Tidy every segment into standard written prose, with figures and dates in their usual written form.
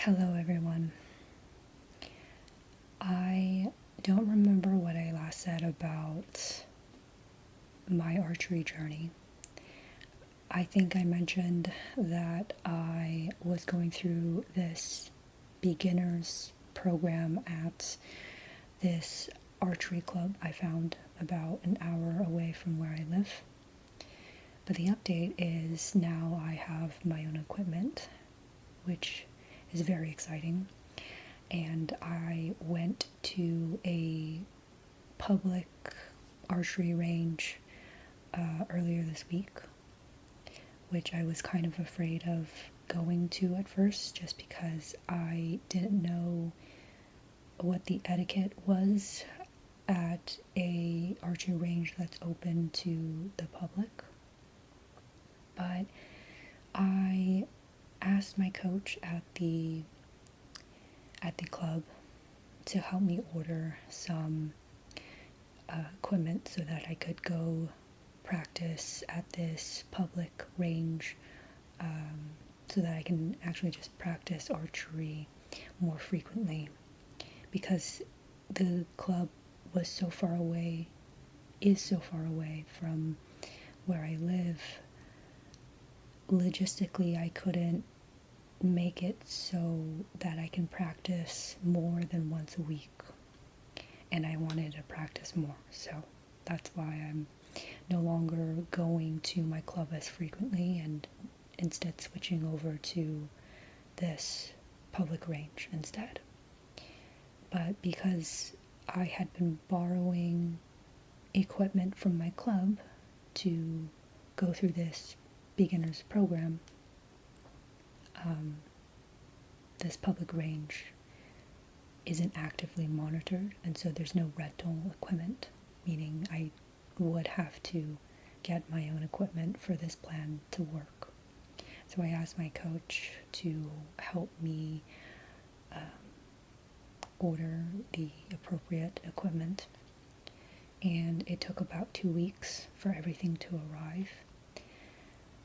Hello, everyone. I don't remember what I last said about my archery journey. I think I mentioned that I was going through this beginner's program at this archery club I found about an hour away from where I live. But the update is now I have my own equipment, which is very exciting. And I went to a public archery range earlier this week, which I was kind of afraid of going to at first just because I didn't know what the etiquette was at a archery range that's open to the public. But I asked my coach at the club to help me order some equipment so that I could go practice at this public range, so that I can actually just practice archery more frequently, because the club was so far away, is so far away from where I live. Logistically, I couldn't make it so that I can practice more than once a week, and I wanted to practice more, so that's why I'm no longer going to my club as frequently and instead switching over to this public range instead. But because I had been borrowing equipment from my club to go through this beginner's program, this public range isn't actively monitored, and so there's no rental equipment, meaning I would have to get my own equipment for this plan to work. So I asked my coach to help me order the appropriate equipment, and it took about 2 weeks for everything to arrive.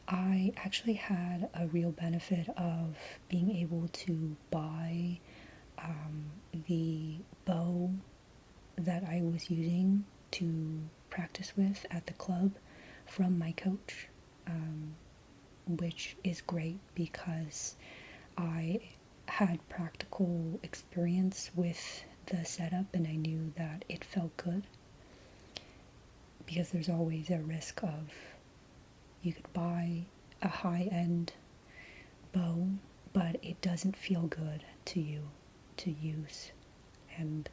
I actually had a real benefit of being able to buy the bow that I was using to practice with at the club from my coach, which is great because I had practical experience with the setup and I knew that it felt good, because there's always a risk of you could buy a high-end bow but it doesn't feel good to you to use, and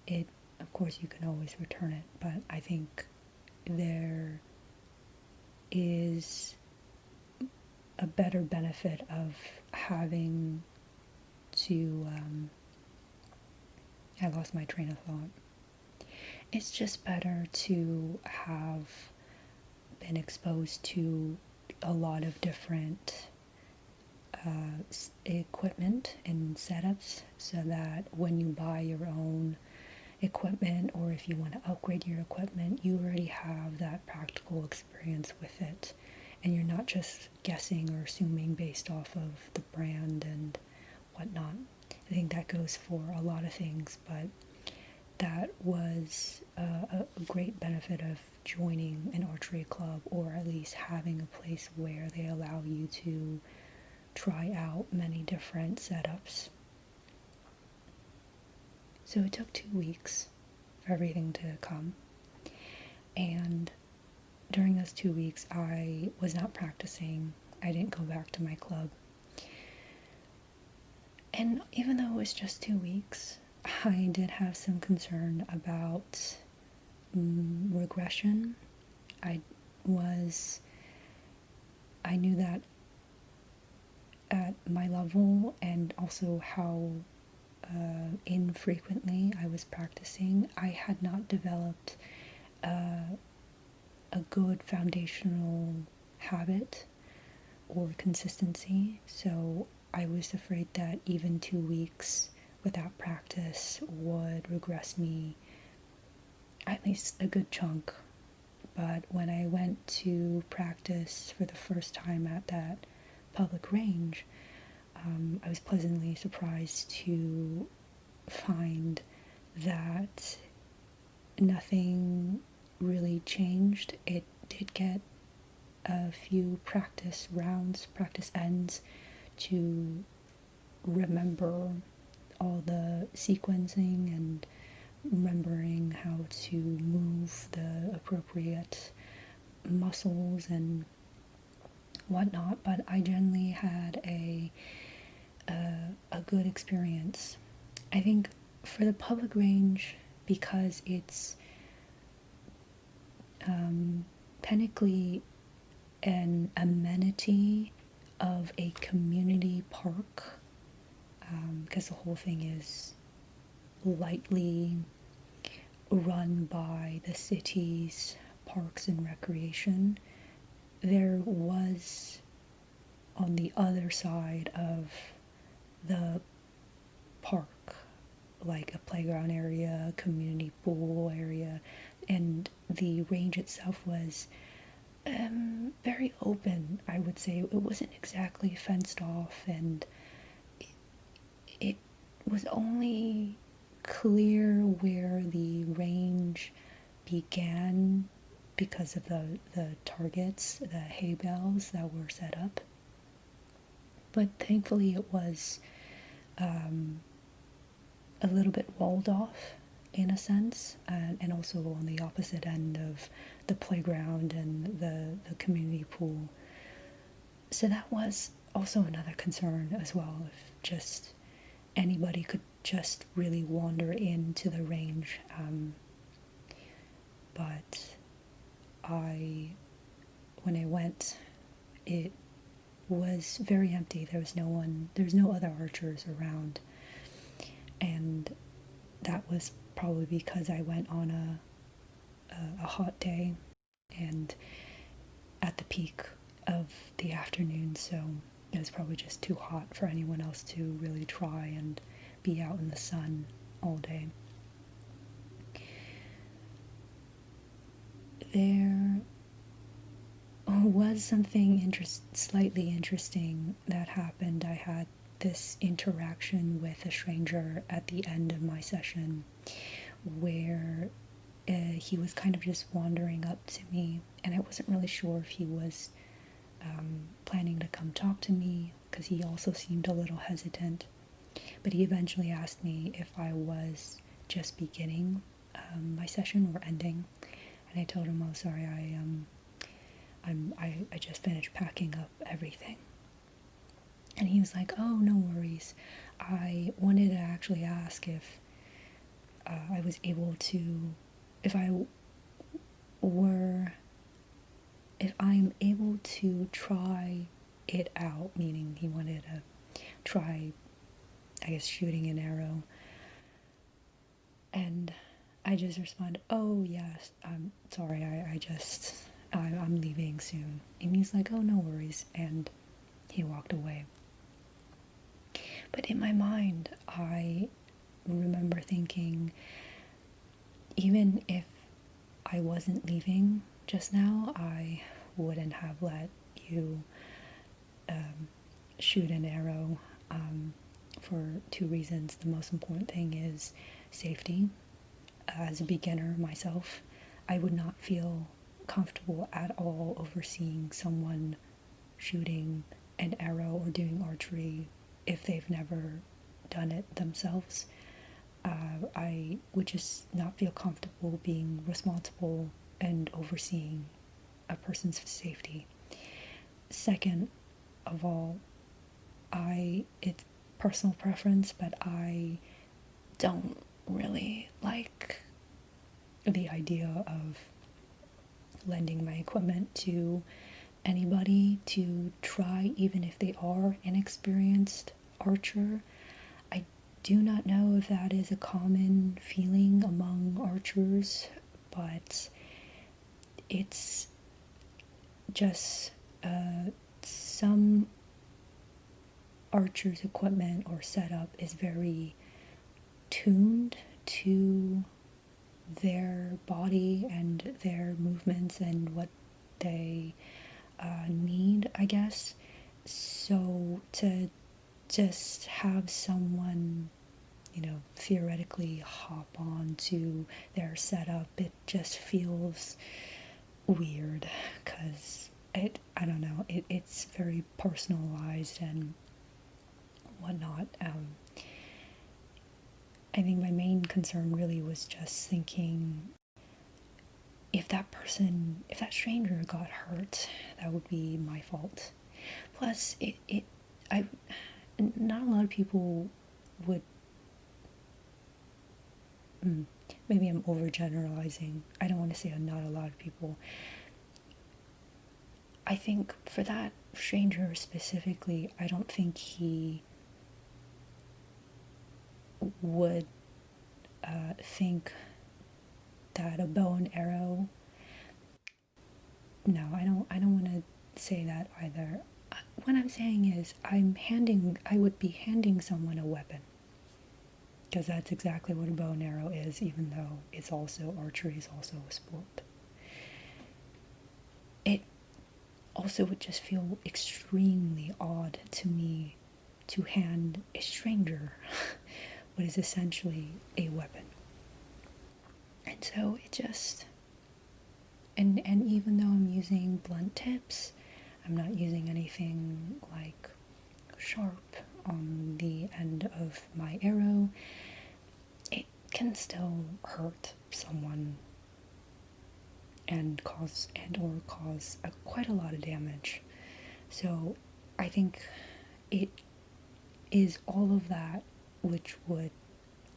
it, of course, you can always return it, but I think there is a better benefit of having to I lost my train of thought. It's just better to have been exposed to a lot of different equipment and setups, so that when you buy your own equipment, or if you want to upgrade your equipment, you already have that practical experience with it, and you're not just guessing or assuming based off of the brand and whatnot. I think that goes for a lot of things, but that was a great benefit of joining an archery club, or at least having a place where they allow you to try out many different setups. So it took 2 weeks for everything to come, and during those 2 weeks I was not practicing. I didn't go back to my club, and even though it was just 2 weeks, I did have some concern about regression. I knew that at my level, and also how infrequently I was practicing, I had not developed a good foundational habit or consistency. So I was afraid that even 2 weeks without practice would regress me at least a good chunk. But when I went to practice for the first time at that public range, I was pleasantly surprised to find that nothing really changed. It did get a few practice rounds, practice ends to remember all the sequencing and remembering how to move the appropriate muscles and whatnot, but I generally had a good experience. I think for the public range, because it's technically an amenity of a community park, because the whole thing is lightly run by the city's parks and recreation. There was on the other side of the park, like a playground area, community pool area, and the range itself was very open, I would say. It wasn't exactly fenced off, and it was only clear where the range began because of the targets, the hay bales that were set up. But thankfully, it was a little bit walled off in a sense, and also on the opposite end of the playground and the community pool. So that was also another concern as well, if just anybody could just really wander into the range. But when I went, it was very empty. There was no one, there's no other archers around. And that was probably because I went on a hot day and at the peak of the afternoon, so it was probably just too hot for anyone else to really try and be out in the sun all day. There was something slightly interesting that happened. I had this interaction with a stranger at the end of my session where he was kind of just wandering up to me, and I wasn't really sure if he was planning to come talk to me because he also seemed a little hesitant. But he eventually asked me if I was just beginning my session or ending, and I told him, "Oh, sorry, I just finished packing up everything." And he was like, "Oh, no worries. I wanted to actually ask if I was able to, if I were, if I'm able to try it out," meaning he wanted to try, I guess, shooting an arrow. And I just responded, "Oh, yes, I'm sorry, I'm leaving soon." And he's like, "Oh, no worries." And he walked away. But in my mind, I remember thinking, even if I wasn't leaving just now, I wouldn't have let you shoot an arrow for two reasons. The most important thing is safety. As a beginner myself, I would not feel comfortable at all overseeing someone shooting an arrow or doing archery if they've never done it themselves. I would just not feel comfortable being responsible and overseeing a person's safety. Second of all, it's personal preference, but I don't really like the idea of lending my equipment to anybody to try, even if they are an experienced archer. I do not know if that is a common feeling among archers, but it's just some archers' equipment or setup is very tuned to their body and their movements and what they need, I guess. So to just have someone, theoretically hop on to their setup, it just feels weird because I don't know, it's very personalized and whatnot. I think my main concern really was just thinking if that stranger got hurt, that would be my fault. Plus, not a lot of people would. Maybe I'm overgeneralizing. I don't want to say not a lot of people. I think for that stranger specifically, I don't think he would think that a bow and arrow. No, I don't want to say that either. What I'm saying is, I would be handing someone a weapon. Because that's exactly what a bow and arrow is, even though archery is also a sport. It also would just feel extremely odd to me to hand a stranger what is essentially a weapon. And so it just, and even though I'm using blunt tips, I'm not using anything like sharp on the end of my arrow. It can still hurt someone and cause quite a lot of damage. So I think it is all of that which would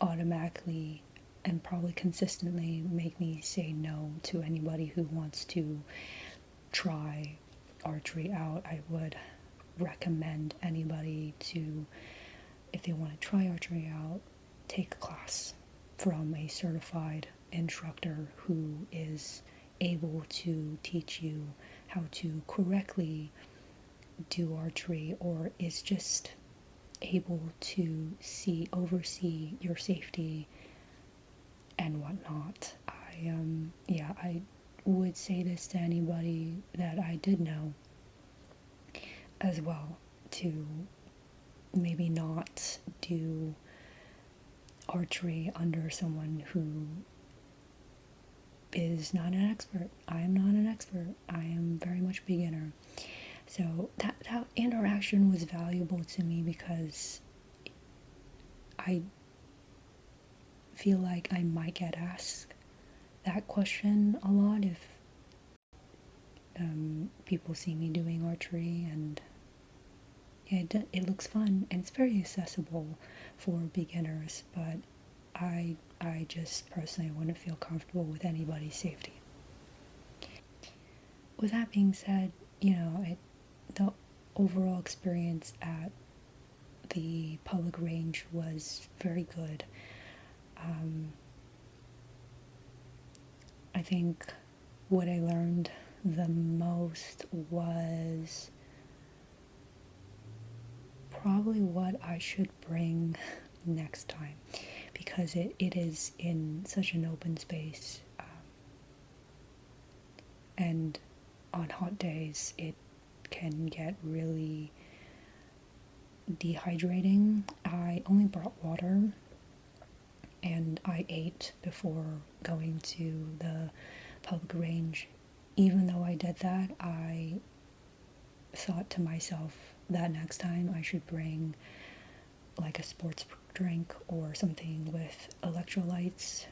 automatically and probably consistently make me say no to anybody who wants to try archery out. I would recommend anybody to, if they want to try archery out, take a class from a certified instructor who is able to teach you how to correctly do archery, or is just able to oversee your safety and whatnot. I would say this to anybody that I did know as well, to maybe not do archery under someone who is not an expert. I am not an expert. I am very much beginner. So that interaction was valuable to me because I feel like I might get asked that question a lot if people see me doing archery, and it looks fun and it's very accessible for beginners, but I just personally wouldn't feel comfortable with anybody's safety. With that being said, the overall experience at the public range was very good. I think what I learned the most was probably what I should bring next time, because it is in such an open space, and on hot days it can get really dehydrating. I only brought water and I ate before going to the public range. Even though I did that, I thought to myself that next time I should bring like a sports drink or something with electrolytes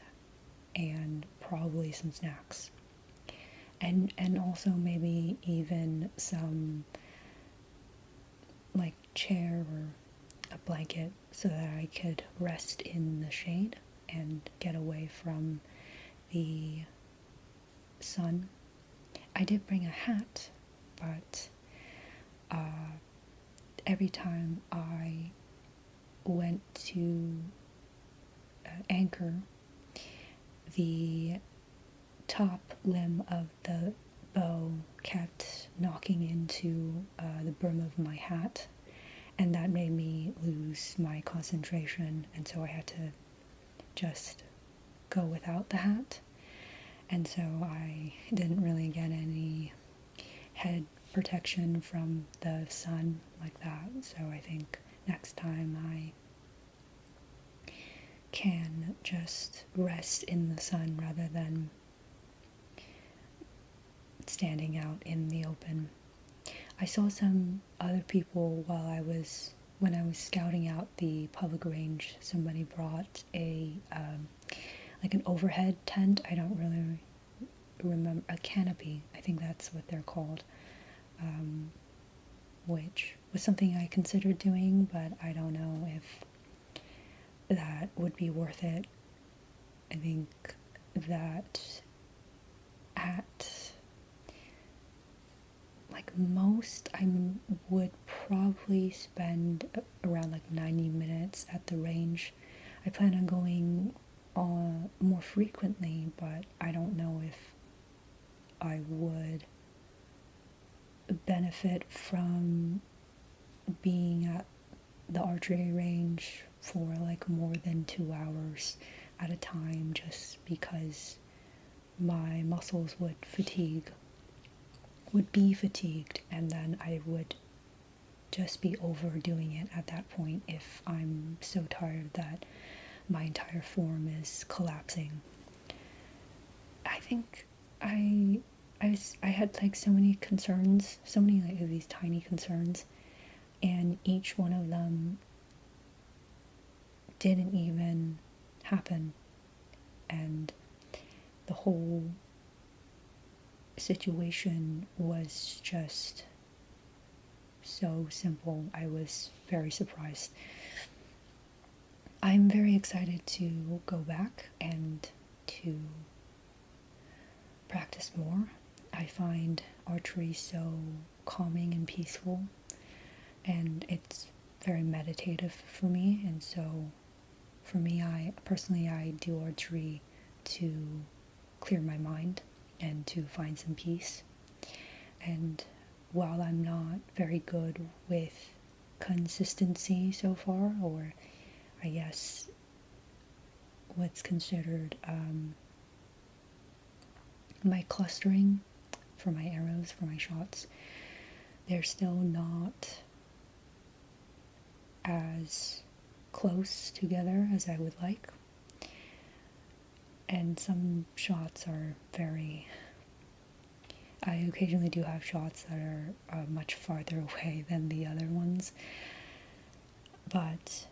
and probably some snacks. And also maybe even some like chair or a blanket so that I could rest in the shade and get away from the sun. I did bring a hat, but every time I went to anchor, the top limb of the bow kept knocking into the brim of my hat, and that made me lose my concentration, and so I had to just go without the hat. And so I didn't really get any head protection from the sun like that, so I think next time I can just rest in the sun rather than standing out in the open. I saw some other people when I was scouting out the public range. Somebody brought a like an overhead tent. I don't really remember, a canopy. I think that's what they're called, which was something I considered doing, but I don't know if that would be worth it. I think that at like most I would probably spend around like 90 minutes at the range. I plan on going more frequently, but I don't know if I would benefit from being at the archery range for like more than 2 hours at a time, just because my muscles would be fatigued, and then I would just be overdoing it at that point if I'm so tired that my entire form is collapsing. I think I had like so many concerns, so many like of these tiny concerns, and each one of them didn't even happen, and the whole situation was just so simple. I was very surprised. I'm very excited to go back and to practice more. I find archery so calming and peaceful, and it's very meditative for me. And so for me, I do archery to clear my mind and to find some peace. And while I'm not very good with consistency so far, or I guess what's considered my clustering for my arrows, for my shots, they're still not as close together as I would like. And some shots are I occasionally do have shots that are much farther away than the other ones. But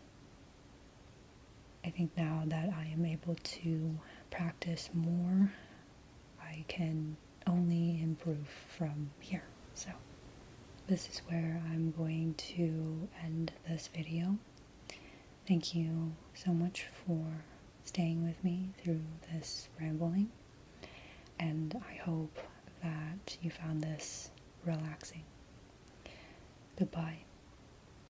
I think now that I am able to practice more, I can only improve from here. So this is where I'm going to end this video. Thank you so much for staying with me through this rambling, and I hope that you found this relaxing. Goodbye.